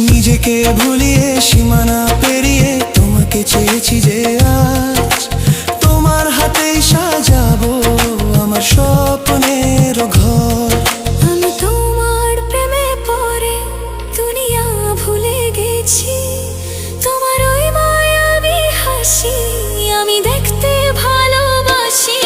নিজেকে ভুলিয়ে সীমানা পেরিয়ে তোমাকে চেয়েছি যে আজ তোমার হাতেই সাজাবো আমার স্বপ্নের ঘর। আমি তোমার প্রেমে পড়ে দুনিয়া ভুলে গেছি, তোমার ওই মায়াবী হাসি আমি দেখতে ভালোবাসি।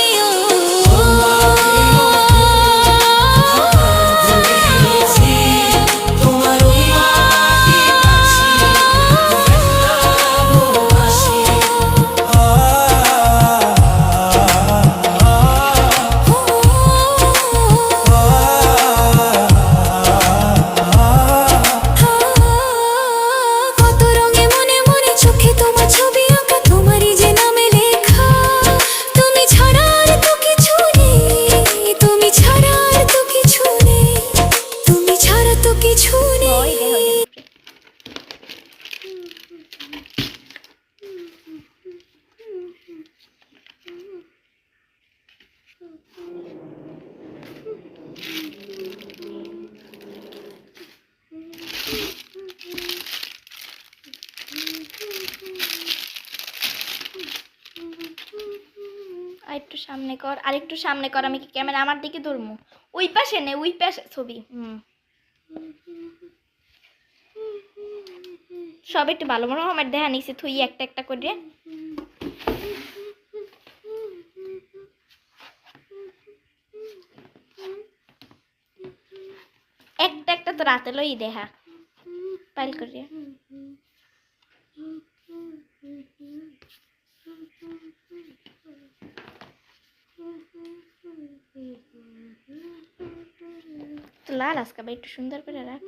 আরেকটু সামনে কর, আরেকটু সামনে কর। আমি কি ক্যামেরা আমার দিকে ধরবো? ওই পাশে নে, ওই পাশে ছবি। সব একটু ভালো মনে আমার দেখা নিচে থুই একটা একটা করে। একটা একটা তো রাতে লই দেখা পাইল করে। তো লাল আজকে একটু সুন্দর করে রাখ।